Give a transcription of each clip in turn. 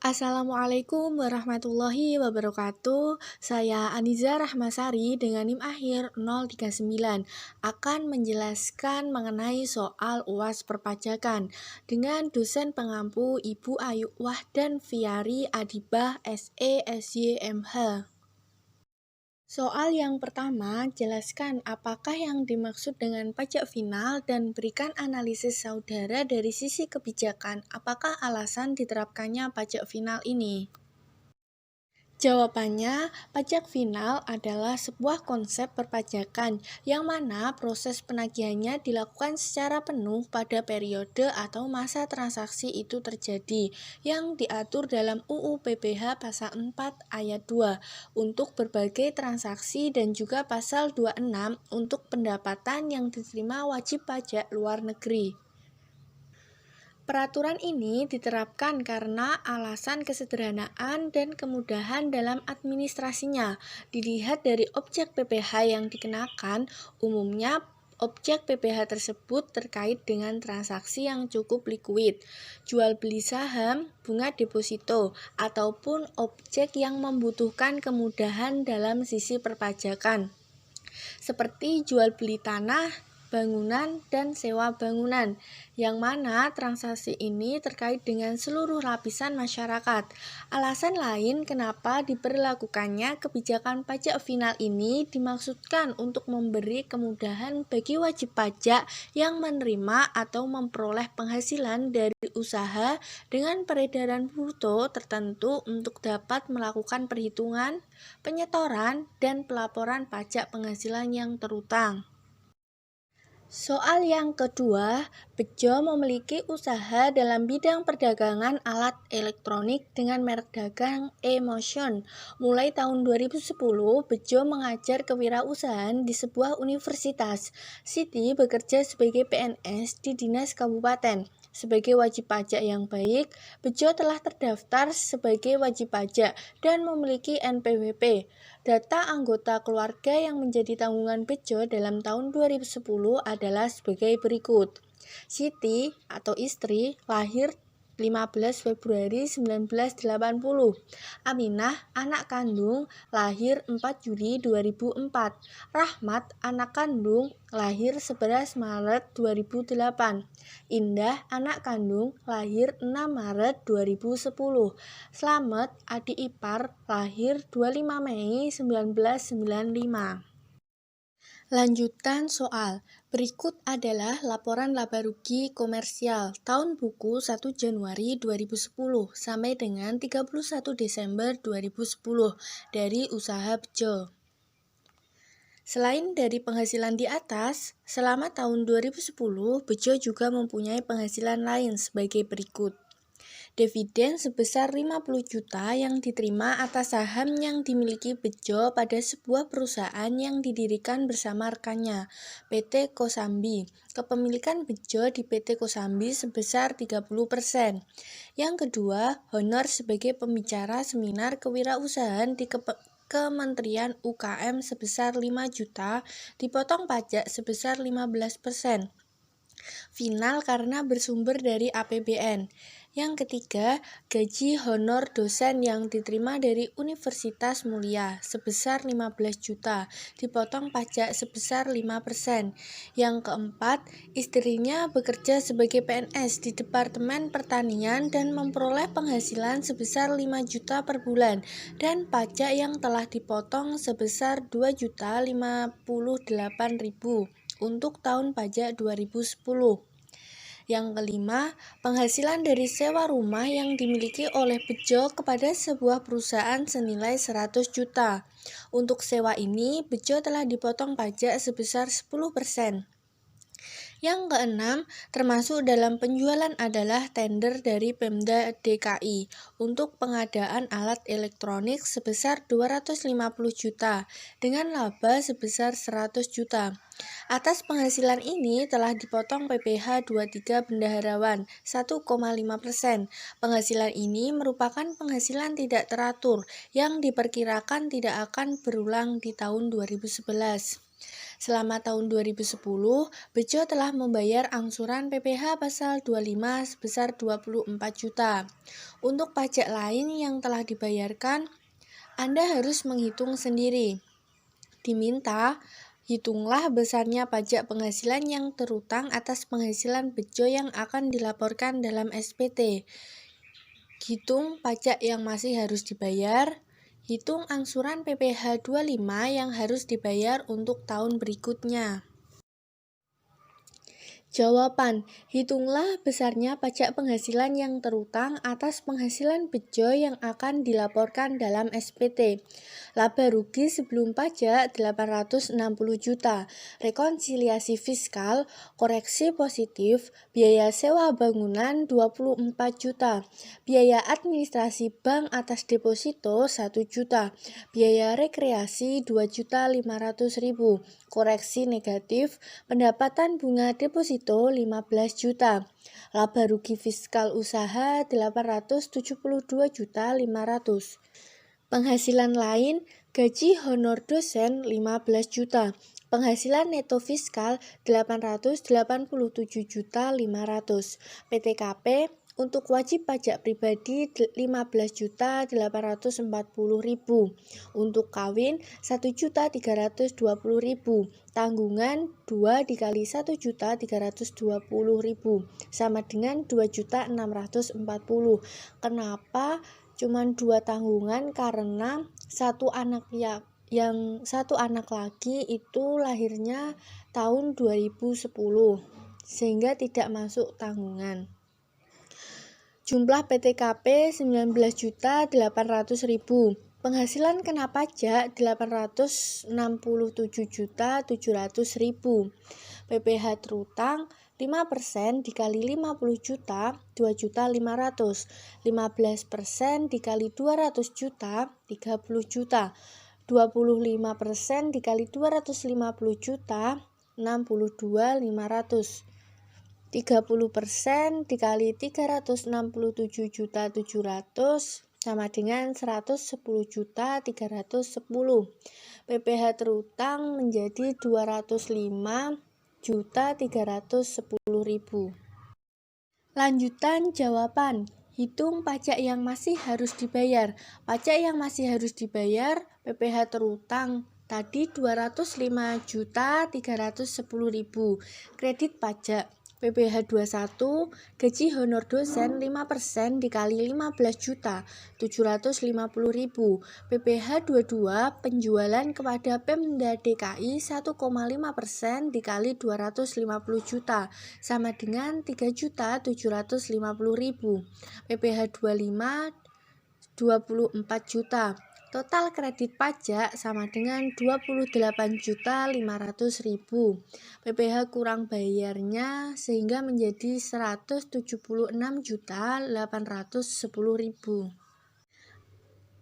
Assalamualaikum warahmatullahi wabarakatuh. Saya Aniza Rahmasari dengan NIM akhir 039 akan menjelaskan mengenai soal UAS perpajakan dengan dosen pengampu Ibu Ayu Wahdan Fiari Adibah SE SYMH. Soal yang pertama, jelaskan apakah yang dimaksud dengan pajak final dan berikan analisis saudara dari sisi kebijakan. Apakah alasan diterapkannya pajak final ini? Jawabannya, pajak final adalah sebuah konsep perpajakan yang mana proses penagihannya dilakukan secara penuh pada periode atau masa transaksi itu terjadi yang diatur dalam UU PPH Pasal 4 Ayat 2 untuk berbagai transaksi dan juga Pasal 26 untuk pendapatan yang diterima wajib pajak luar negeri. Peraturan ini diterapkan karena alasan kesederhanaan dan kemudahan dalam administrasinya. Dilihat dari objek PPh yang dikenakan, umumnya objek PPh tersebut terkait dengan transaksi yang cukup likuid, jual beli saham, bunga deposito, ataupun objek yang membutuhkan kemudahan dalam sisi perpajakan, seperti jual beli tanah, bangunan, dan sewa bangunan, yang mana transaksi ini terkait dengan seluruh lapisan masyarakat. Alasan lain kenapa diberlakukannya kebijakan pajak final ini dimaksudkan untuk memberi kemudahan bagi wajib pajak yang menerima atau memperoleh penghasilan dari usaha dengan peredaran bruto tertentu untuk dapat melakukan perhitungan, penyetoran, dan pelaporan pajak penghasilan yang terutang. Soal yang kedua, Bejo memiliki usaha dalam bidang perdagangan alat elektronik dengan merek dagang E-Motion. Mulai tahun 2010, Bejo mengajar kewirausahaan di sebuah universitas. Siti bekerja sebagai PNS di Dinas Kabupaten. Sebagai wajib pajak yang baik, Bejo telah terdaftar sebagai wajib pajak dan memiliki NPWP. Data anggota keluarga yang menjadi tanggungan Bejo dalam tahun 2010 adalah sebagai berikut. Siti atau istri lahir 15 Februari 1980. Aminah anak kandung lahir 4 Juli 2004. Rahmat anak kandung lahir 11 Maret 2008. Indah anak kandung lahir 6 Maret 2010. Slamet adik ipar lahir 25 Mei 1995. Lanjutan soal. Berikut adalah laporan laba rugi komersial tahun buku 1 Januari 2010 sampai dengan 31 Desember 2010 dari usaha Bejo. Selain dari penghasilan di atas, selama tahun 2010, Bejo juga mempunyai penghasilan lain sebagai berikut. Dividen sebesar 50 juta yang diterima atas saham yang dimiliki Bejo pada sebuah perusahaan yang didirikan bersama rekannya, PT Kosambi. Kepemilikan Bejo di PT Kosambi sebesar 30%. Yang kedua, honor sebagai pembicara seminar kewirausahaan di Kementerian UKM sebesar 5 juta, dipotong pajak sebesar 15%. Final karena bersumber dari APBN. Yang ketiga, gaji honor dosen yang diterima dari Universitas Mulia sebesar 15 juta, dipotong pajak sebesar 5%. Yang keempat, istrinya bekerja sebagai PNS di Departemen Pertanian dan memperoleh penghasilan sebesar 5 juta per bulan dan pajak yang telah dipotong sebesar 2.058.000 untuk tahun pajak 2010. Yang kelima, penghasilan dari sewa rumah yang dimiliki oleh Bejo kepada sebuah perusahaan senilai 100 juta. Untuk sewa ini, Bejo telah dipotong pajak sebesar 10%. Yang keenam, termasuk dalam penjualan adalah tender dari Pemda DKI untuk pengadaan alat elektronik sebesar 250 juta dengan laba sebesar 100 juta. Atas penghasilan ini telah dipotong PPh 23 bendaharawan 1,5%. Penghasilan ini merupakan penghasilan tidak teratur yang diperkirakan tidak akan berulang di tahun 2011. Selama tahun 2010, Bejo telah membayar angsuran PPh pasal 25 sebesar 24 juta. Untuk pajak lain yang telah dibayarkan, Anda harus menghitung sendiri. Diminta, hitunglah besarnya pajak penghasilan yang terutang atas penghasilan Bejo yang akan dilaporkan dalam SPT. Hitung pajak yang masih harus dibayar. Hitung angsuran PPh 25 yang harus dibayar untuk tahun berikutnya. Jawaban, hitunglah besarnya pajak penghasilan yang terutang atas penghasilan Bejo yang akan dilaporkan dalam SPT. Laba rugi sebelum pajak 860 juta, rekonsiliasi fiskal, koreksi positif, biaya sewa bangunan 24 juta, biaya administrasi bank atas deposito 1 juta, biaya rekreasi 2.500.000, koreksi negatif, pendapatan bunga deposito 15 juta. Laba rugi fiskal usaha 872.500. Penghasilan lain, gaji honor dosen 15 juta. Penghasilan neto fiskal 887.500. PTKP untuk wajib pajak pribadi 15.840.000. Untuk kawin 1.320.000. Tanggungan 2 dikali 1.320.000 sama dengan 2.640. Kenapa cuman 2 tanggungan? Karena satu anak lagi itu lahirnya tahun 2010 sehingga tidak masuk tanggungan. Jumlah PTKP 19.800.000. Penghasilan kena pajak 867.700.000. PPh terutang 5% dikali 50 juta, 2.500.000. 15% dikali 200 juta, 30 juta. 25% dikali 250 juta, 62.500. 30% dikali 367.700 sama dengan 110.310. PPh terutang menjadi 205.310.000. Lanjutan jawaban. Hitung pajak yang masih harus dibayar. Pajak yang masih harus dibayar, PPh terutang tadi 205.310.000. Kredit pajak. PPh 21, gaji honor dosen 5% dikali 15.750.000. PPh 22, penjualan kepada Pemda DKI 1,5% dikali 250 juta sama dengan 3.750.000. PPh 25, 24 juta. Total kredit pajak sama dengan 28.500.000. PPh kurang bayarnya sehingga menjadi 176.810.000.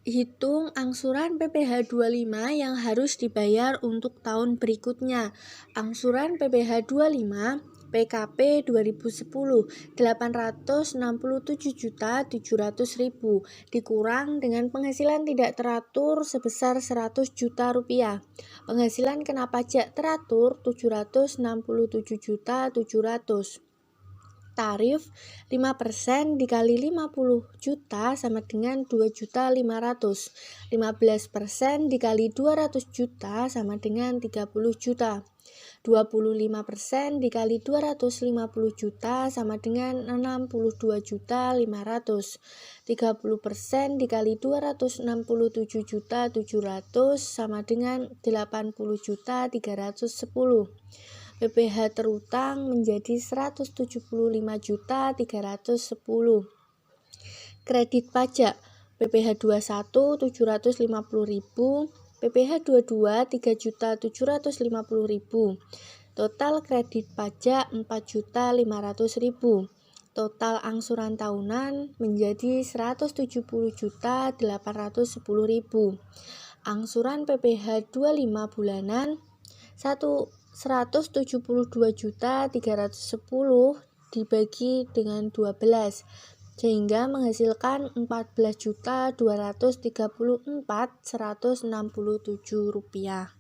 Hitung angsuran PPh 25 yang harus dibayar untuk tahun berikutnya. Angsuran PPh 25 PKP 2010 867.700.000 dikurang dengan penghasilan tidak teratur sebesar 100 juta rupiah. Penghasilan kena pajak teratur 767.700. Tarif 5% dikali 50 juta sama dengan 2.500. 15% dikali 200 juta sama dengan 30 juta. 25% dikali 250 juta sama dengan 62.500. 30% dikali 267.700 sama dengan 80.310. PPh terutang menjadi 175.310. Kredit pajak. PPh 21 750.000, PPh 22 3.750.000. Total kredit pajak 4.500.000. Total angsuran tahunan menjadi 170.810.000. Angsuran PPh 25 bulanan 172.310 dibagi dengan 12 sehingga menghasilkan 14.234.167 rupiah.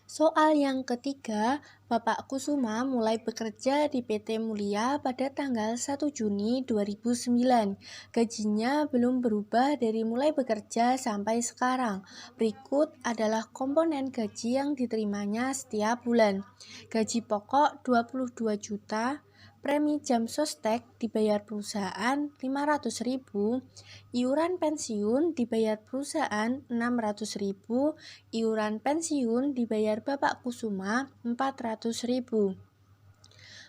Soal yang ketiga, Bapak Kusuma mulai bekerja di PT Mulia pada tanggal 1 Juni 2009. Gajinya belum berubah dari mulai bekerja sampai sekarang. Berikut adalah komponen gaji yang diterimanya setiap bulan. Gaji pokok 22 juta, premi jam sostek dibayar perusahaan 500.000, iuran pensiun dibayar perusahaan 600.000, iuran pensiun dibayar Bapak Kusuma 400.000.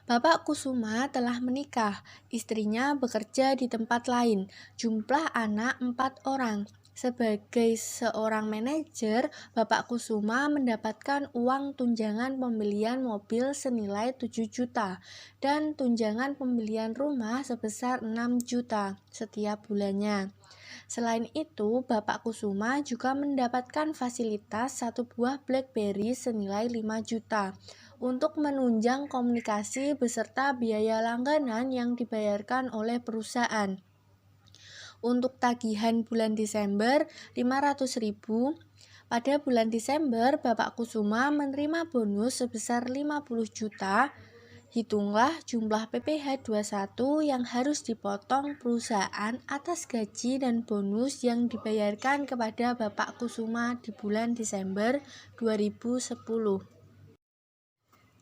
Bapak Kusuma telah menikah, istrinya bekerja di tempat lain, jumlah anak 4 orang. Sebagai seorang manajer, Bapak Kusuma mendapatkan uang tunjangan pembelian mobil senilai 7 juta dan tunjangan pembelian rumah sebesar 6 juta setiap bulannya. Selain itu, Bapak Kusuma juga mendapatkan fasilitas satu buah BlackBerry senilai 5 juta untuk menunjang komunikasi beserta biaya langganan yang dibayarkan oleh perusahaan. Untuk tagihan bulan Desember 500.000. Pada bulan Desember, Bapak Kusuma menerima bonus sebesar 50 juta. Hitunglah jumlah PPh 21 yang harus dipotong perusahaan atas gaji dan bonus yang dibayarkan kepada Bapak Kusuma di bulan Desember 2010.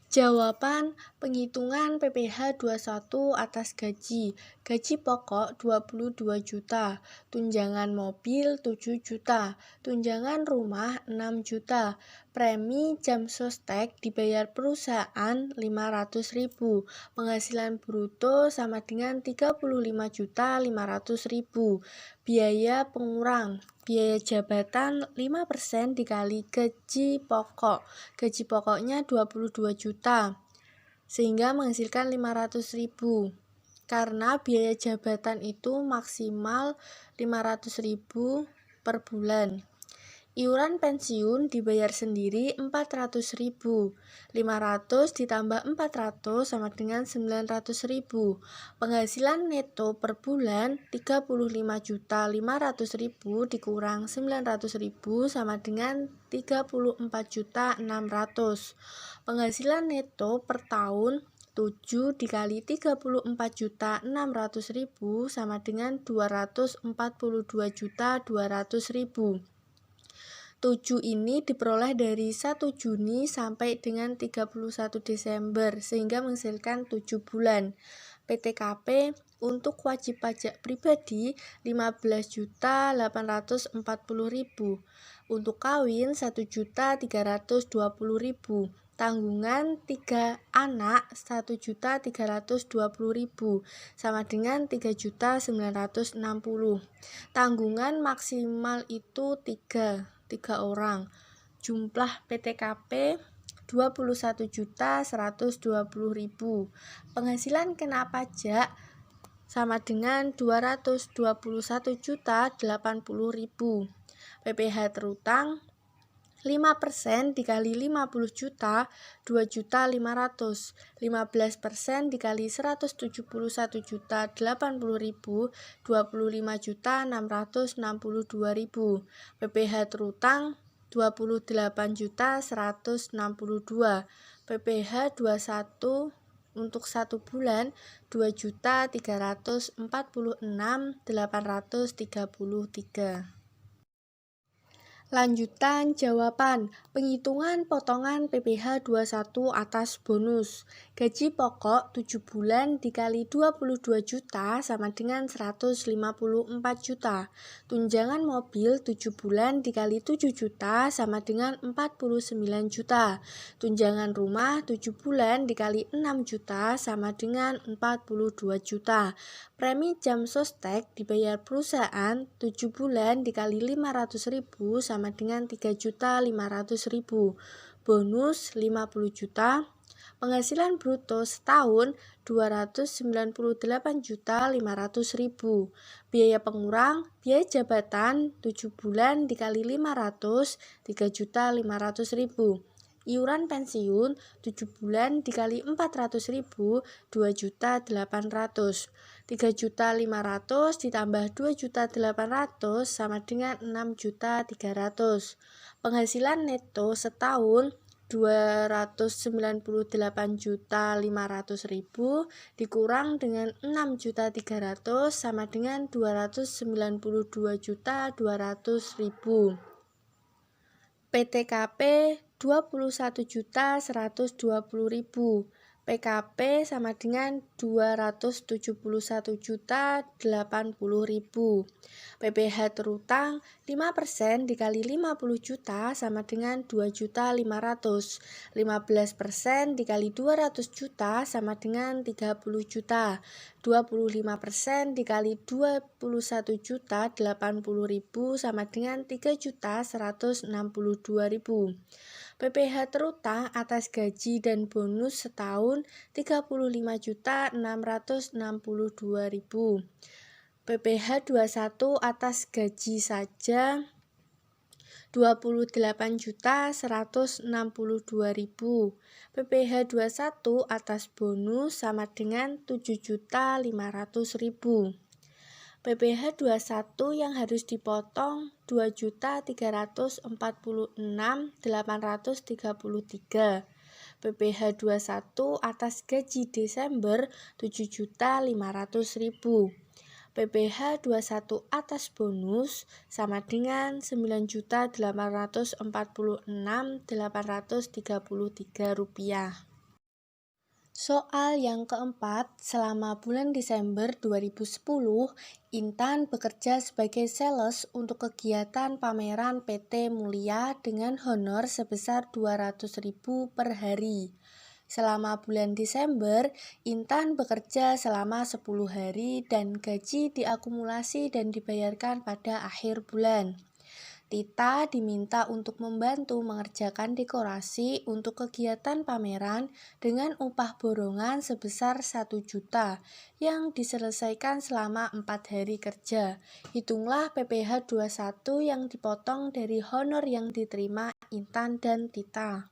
Jawaban penghitungan PPh 21 atas gaji. Gaji pokok 22 juta, tunjangan mobil 7 juta, tunjangan rumah 6 juta, premi jam sostek dibayar perusahaan 500.000, penghasilan bruto sama dengan 35.500.000, biaya pengurang. Biaya jabatan 5% dikali gaji pokok. Gaji pokoknya 22 juta, sehingga menghasilkan 500.000. Karena biaya jabatan itu maksimal 500.000 per bulan. Iuran pensiun dibayar sendiri 400.000. 500 ditambah 400 sama dengan 900.000. Penghasilan neto per bulan 35.500.000 dikurang 900.000 sama dengan 34.600.000. Penghasilan neto per tahun 7 dikali 34.600.000 sama dengan 242.200.000. 7 ini diperoleh dari 1 Juni sampai dengan 31 Desember sehingga menghasilkan 7 bulan. PTKP untuk wajib pajak pribadi 15.840.000. Untuk kawin 1.320.000. Tanggungan 3 anak 1.320.000 sama dengan 3.960. Tanggungan maksimal itu 3 orang. Jumlah PTKP 21.120.000. Penghasilan kena pajak sama dengan 221.080.000. PPh terutang 5% dikali 50 juta, 2.500.000. 15% dikali 171.080.000, 25.662.000. PPh terutang 28.162. PPh 21 untuk 1 bulan 2.346.833. Lanjutan jawaban. Penghitungan potongan PPh 21 atas bonus. Gaji pokok 7 bulan dikali 22 juta sama dengan 154 juta. Tunjangan mobil 7 bulan dikali 7 juta sama dengan 49 juta. Tunjangan rumah 7 bulan dikali 6 juta sama dengan 42 juta. Premi jam sostek dibayar perusahaan 7 bulan dikali 500.000 sama dengan 3.500.000. Bonus 50 juta. Penghasilan bruto setahun 298.500.000. Biaya pengurang, biaya jabatan 7 bulan dikali 500, 3.500.000. Iuran pensiun 7 bulan dikali 400.000, 2.800.000. 3.500.000 ditambah 2.800.000 sama dengan 6.300.000. Penghasilan neto setahun 298.500.000 dikurang dengan 6.300.000 sama dengan 292.200.000. PTKP 21.120.000. PKP sama dengan 271.080.000. PPh terutang 5% dikali 50 juta sama dengan 2.500.000. 15% dikali 200 juta sama dengan 30 juta. 25% dikali 21 juta 80.000 sama dengan 3.162.000. PPh terutang atas gaji dan bonus setahun 35.662.000. PPh 21 atas gaji saja 28.162.000. PPh 21 atas bonus sama dengan 7.500.000. PPh 21 yang harus dipotong 2.346.833. PPh 21 atas gaji Desember 7.500.000. PPh 21 atas bonus sama dengan 9.846.833 rupiah. Soal yang keempat, selama bulan Desember 2010, Intan bekerja sebagai sales untuk kegiatan pameran PT Mulia dengan honor sebesar 200.000 per hari. Selama bulan Desember, Intan bekerja selama 10 hari dan gaji diakumulasi dan dibayarkan pada akhir bulan. Tita diminta untuk membantu mengerjakan dekorasi untuk kegiatan pameran dengan upah borongan sebesar 1 juta yang diselesaikan selama 4 hari kerja. Hitunglah PPh 21 yang dipotong dari honor yang diterima Intan dan Tita.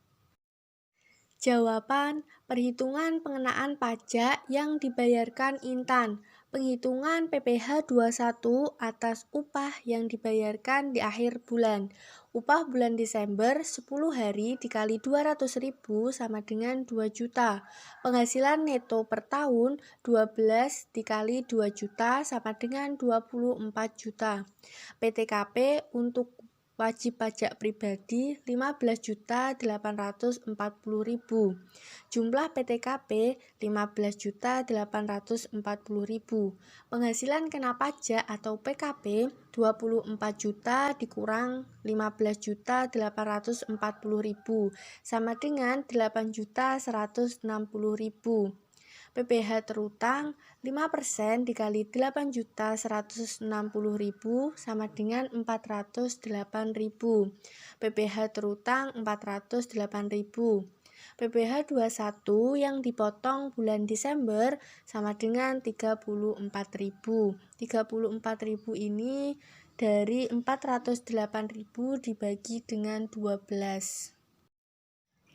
Jawaban: perhitungan pengenaan pajak yang dibayarkan Intan. Penghitungan PPh 21 atas upah yang dibayarkan di akhir bulan. Upah bulan Desember 10 hari dikali 200.000 sama dengan 2 juta. Penghasilan neto per tahun 12 dikali 2 juta sama dengan 24 juta. PTKP untuk wajib pajak pribadi 15.840.000. Jumlah PTKP 15.840.000. Penghasilan kena pajak atau PKP 24 juta dikurang 15.840.000 sama dengan 8.160.000. PPh terutang 5% dikali 8.160.000 sama dengan 408.000. PPh terutang 408.000. PPh 21 yang dipotong bulan Desember sama dengan 34.000. 34.000 ini dari 408.000 dibagi dengan 12.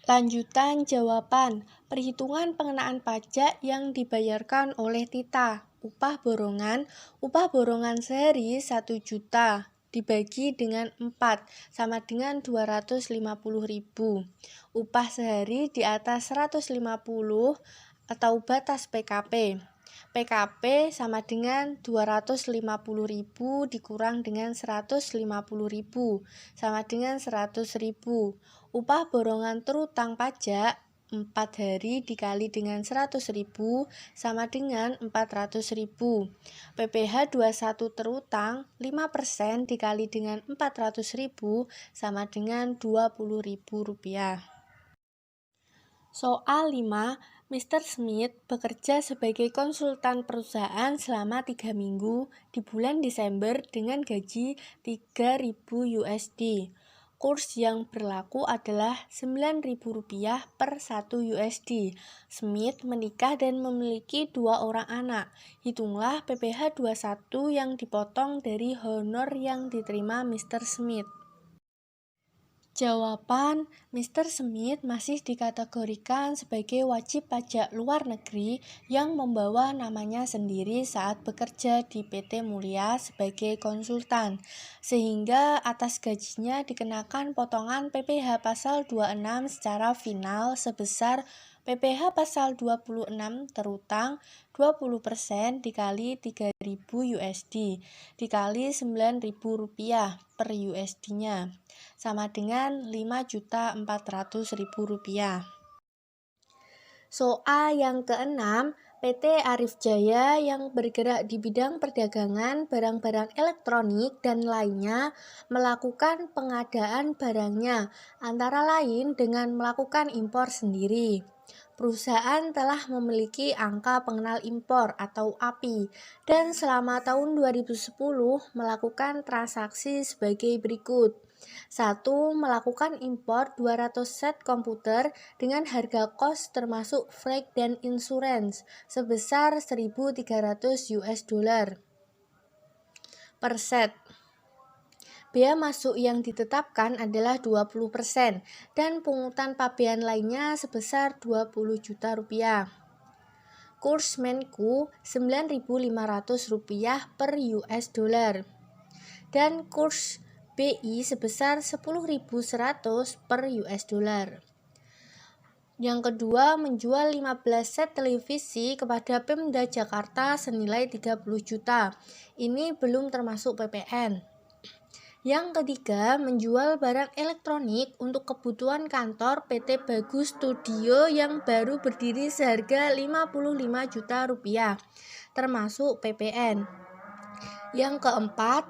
Lanjutan jawaban. Perhitungan pengenaan pajak yang dibayarkan oleh Tita. Upah borongan sehari 1 juta dibagi dengan 4 sama dengan 250.000. Upah sehari di atas 150 atau batas PKP. PKP sama dengan 250.000 dikurang dengan 150.000 sama dengan 100.000. Upah borongan terutang pajak 4 hari dikali dengan 100.000 sama dengan 400.000. PPh 21 terutang 5% dikali dengan 400.000 sama dengan 20.000 rupiah. Soal 5. Mr. Smith bekerja sebagai konsultan perusahaan selama 3 minggu di bulan Desember dengan gaji 3.000 USD. Kurs yang berlaku adalah Rp9.000 per 1 USD. Smith menikah dan memiliki 2 orang anak. Hitunglah PPh 21 yang dipotong dari honor yang diterima Mr. Smith. Jawaban, Mr. Smith masih dikategorikan sebagai wajib pajak luar negeri yang membawa namanya sendiri saat bekerja di PT Mulia sebagai konsultan, sehingga atas gajinya dikenakan potongan PPh pasal 26 secara final sebesar PPh pasal 26 terutang 20% dikali 3.000 USD dikali Rp9.000 per USD-nya sama dengan Rp5.400.000. Soal yang keenam, PT Arif Jaya yang bergerak di bidang perdagangan barang-barang elektronik dan lainnya melakukan pengadaan barangnya, antara lain dengan melakukan impor sendiri. Perusahaan telah memiliki angka pengenal impor atau API dan selama tahun 2010 melakukan transaksi sebagai berikut. 1. Melakukan impor 200 set komputer dengan harga kos termasuk freight dan insurance sebesar 1.300 US dollar per set. Bea masuk yang ditetapkan adalah 20% dan pungutan pabean lainnya sebesar Rp20 juta. Kurs Menku Rp9.500 per US dollar dan kurs BI sebesar 10.100 per US dollar. Yang kedua, menjual 15 set televisi kepada Pemda Jakarta senilai 30 juta. Ini belum termasuk PPN. Yang ketiga, menjual barang elektronik untuk kebutuhan kantor PT Bagus Studio yang baru berdiri seharga Rp55 juta, termasuk PPN. Yang keempat,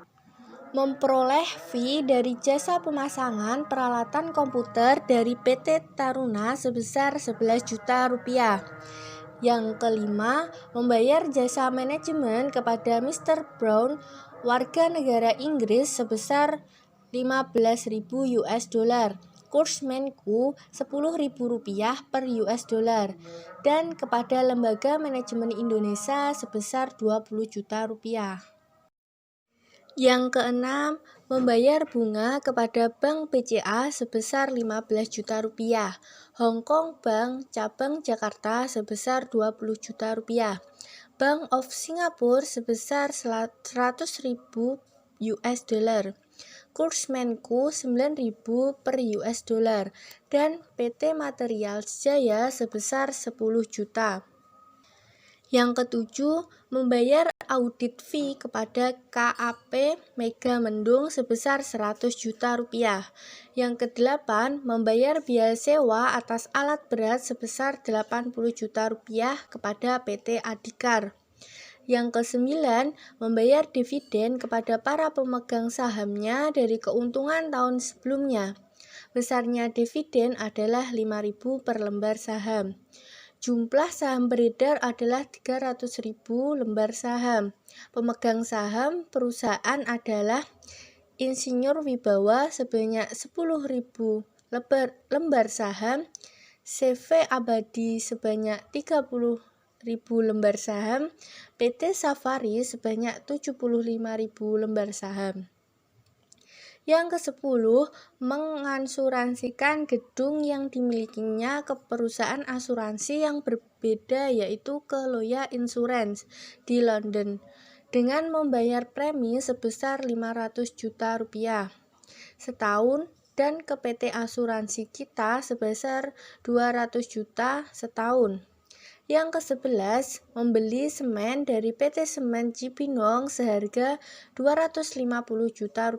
memperoleh fee dari jasa pemasangan peralatan komputer dari PT Taruna sebesar Rp11 juta. Yang kelima, membayar jasa manajemen kepada Mr. Brown, warga negara Inggris sebesar 15.000 US dollar, kurs Menku Rp10.000 per US dollar, dan kepada Lembaga Manajemen Indonesia sebesar Rp20 juta. Yang keenam, membayar bunga kepada Bank BCA sebesar Rp15 juta, Hong Kong Bank Cabang Jakarta sebesar Rp20 juta, Bank of Singapore sebesar 100.000 US dollar, kurs Menku 9.000 per US dollar, dan PT Material Jaya sebesar 10 juta. Yang ketujuh, membayar audit fee kepada KAP Mega Mendung sebesar Rp100 juta. Yang kedelapan, membayar biaya sewa atas alat berat sebesar Rp80 juta kepada PT Adhikar. Yang kesembilan, membayar dividen kepada para pemegang sahamnya dari keuntungan tahun sebelumnya. Besarnya dividen adalah Rp5.000 per lembar saham. Jumlah saham beredar adalah 300.000 lembar saham. Pemegang saham perusahaan adalah Insinyur Wibawa sebanyak 10.000 lembar saham, CV Abadi sebanyak 30.000 lembar saham, PT Safari sebanyak 75.000 lembar saham. Yang ke-10, mengasuransikan gedung yang dimilikinya ke perusahaan asuransi yang berbeda yaitu ke Loya Insurance di London dengan membayar premi sebesar Rp500 juta setahun dan ke PT Asuransi Kita sebesar Rp200 juta setahun. Yang ke-11, membeli semen dari PT Semen Cipinang seharga Rp250 juta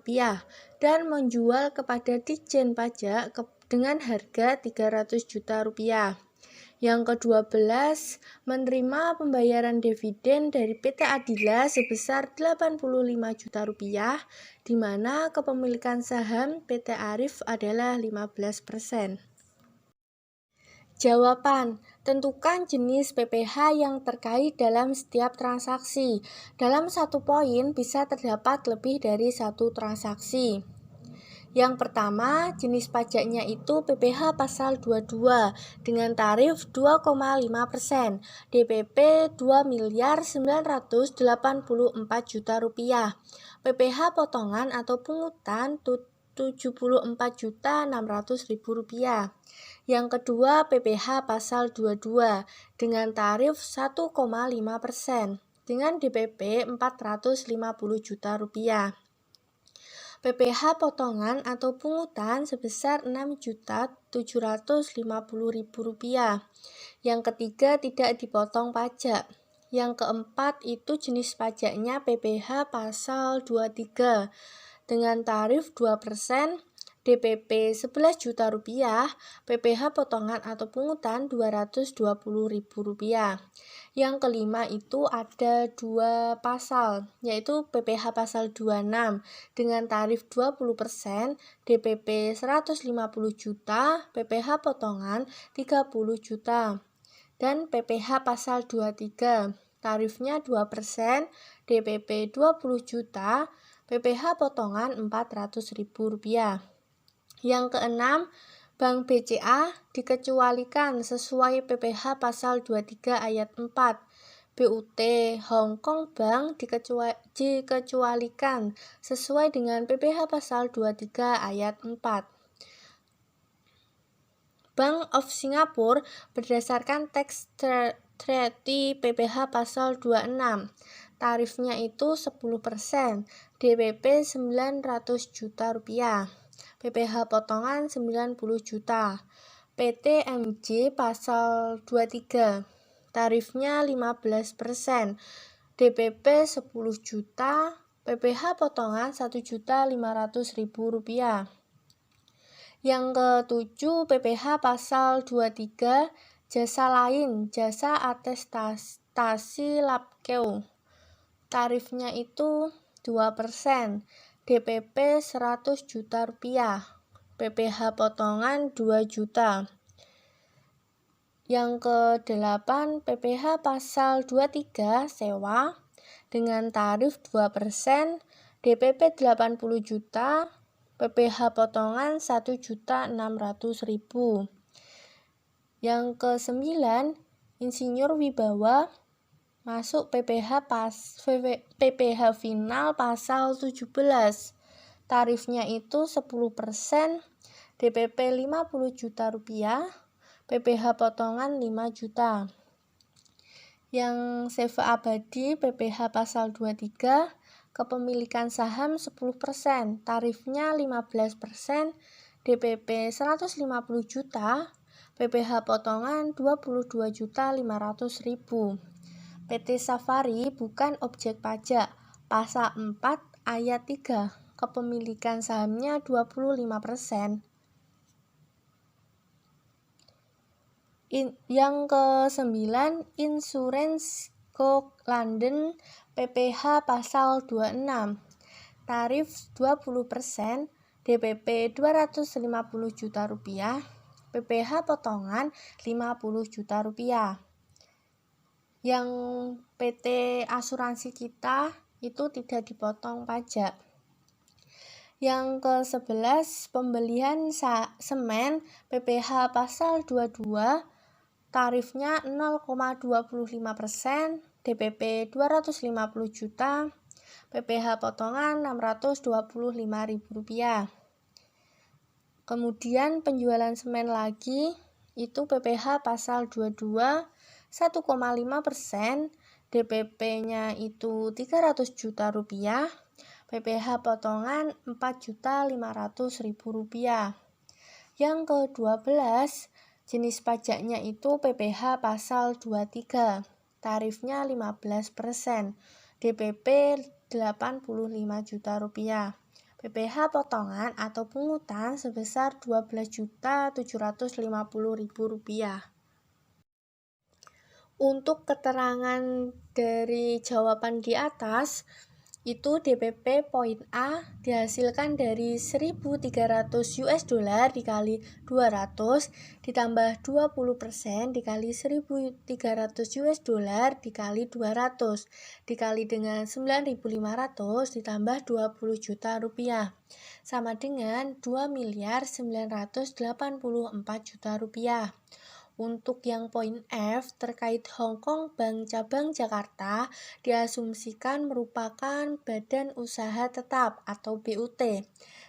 dan menjual kepada Ditjen Pajak dengan harga Rp300 juta. Yang ke-12, menerima pembayaran dividen dari PT Adila sebesar Rp85 juta, di mana kepemilikan saham PT Arif adalah 15%. Jawaban, tentukan jenis PPh yang terkait dalam setiap transaksi. Dalam satu poin bisa terdapat lebih dari satu transaksi. Yang pertama, jenis pajaknya itu PPh pasal 22 dengan tarif 2,5%, DPP Rp2.984 juta. PPh potongan atau pungutan Rp74.600.000. Yang kedua, PPh pasal 22 dengan tarif 1,5% dengan DPP Rp450 juta. PPh potongan atau pungutan sebesar Rp6.750.000. Yang ketiga, tidak dipotong pajak. Yang keempat itu jenis pajaknya PPh pasal 23 dengan tarif 2%, DPP Rp11 juta, PPh potongan atau pungutan Rp220.000. Yang kelima itu ada dua pasal, yaitu PPh pasal 26 dengan tarif 20%, DPP Rp150 juta, PPh potongan Rp30 juta. Dan PPh pasal 23, tarifnya 2%, DPP Rp20 juta, PPh potongan Rp400.000. Yang keenam, Bank BCA dikecualikan sesuai PPh pasal 23 ayat 4. BUT Hong Kong Bank dikecualikan sesuai dengan PPh pasal 23 ayat 4. Bank of Singapore berdasarkan tax treaty PPh pasal 26. Tarifnya itu 10%, DPP Rp900 juta, PPh potongan Rp90 juta. PT MJ pasal 23, tarifnya 15%, DPP Rp10 juta, PPh potongan Rp1.500.000. Yang ketujuh, PPh pasal 23, jasa lain, jasa atestasi Labkeu. Tarifnya itu 2%, DPP Rp100 juta, PPh potongan Rp2 juta. Yang kedelapan, PPh pasal 23, sewa, dengan tarif 2%, DPP Rp80 juta, PPh potongan Rp1.600.000. Yang kesembilan, Insinyur Wibawa masuk PPh final pasal 17. Tarifnya itu 10%, DPP Rp50 juta, PPh potongan Rp5 juta. Yang seva abadi PPh pasal 23, kepemilikan saham 10%, tarifnya 15%, DPP Rp150 juta, PPh potongan Rp22.500.000. PT Safari bukan objek pajak, pasal 4 ayat 3, kepemilikan sahamnya 25%. Yang ke-9, Insurance Co. London PPh pasal 26, tarif 20%, DPP Rp250 juta, PPh potongan Rp50 juta. Yang PT Asuransi Kita itu tidak dipotong pajak. Yang ke-11, pembelian semen PPh pasal 22, tarifnya 0,25%, DPP Rp250 juta, PPh potongan Rp625.000. Kemudian penjualan semen lagi, itu PPh pasal 22, 1,5%, DPP-nya itu Rp300 juta, PPh potongan Rp4.500.000. Yang ke-12, jenis pajaknya itu PPh pasal 23, tarifnya 15%, DPP Rp85 juta, PPh potongan atau pungutan sebesar Rp12.750.000. Untuk keterangan dari jawaban di atas, itu DPP poin A dihasilkan dari 1.300 US dollar dikali 200 ditambah 20% dikali 1.300 US dollar dikali 200 dikali dengan 9.500 ditambah 20 juta rupiah sama dengan 2.984 juta rupiah. Untuk yang poin F terkait Hong Kong Bank Cabang Jakarta diasumsikan merupakan badan usaha tetap atau BUT,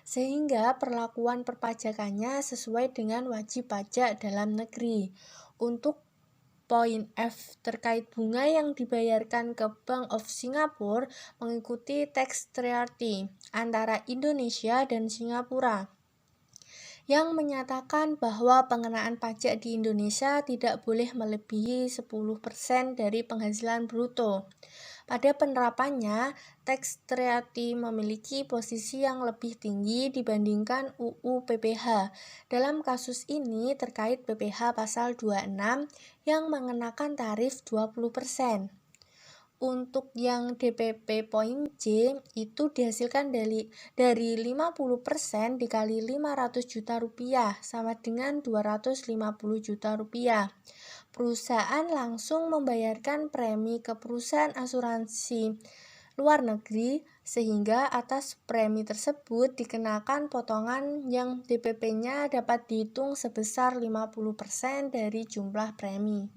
sehingga perlakuan perpajakannya sesuai dengan wajib pajak dalam negeri. Untuk poin F terkait bunga yang dibayarkan ke Bank of Singapore mengikuti tax treaty antara Indonesia dan Singapura, yang menyatakan bahwa pengenaan pajak di Indonesia tidak boleh melebihi 10% dari penghasilan bruto. Pada penerapannya, tax treaty memiliki posisi yang lebih tinggi dibandingkan UU PPh. Dalam kasus ini terkait PPh pasal 26 yang mengenakan tarif 20%. Untuk yang DPP poin J itu dihasilkan dari 50% dikali 500 juta rupiah sama dengan 250 juta rupiah. Perusahaan langsung membayarkan premi ke perusahaan asuransi luar negeri, sehingga atas premi tersebut dikenakan potongan yang DPP-nya dapat dihitung sebesar 50% dari jumlah premi.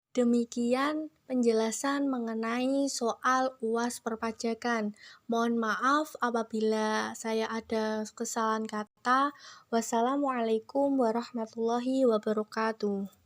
Demikian penjelasan mengenai soal UAS perpajakan. Mohon maaf apabila saya ada kesalahan kata. Wassalamualaikum warahmatullahi wabarakatuh.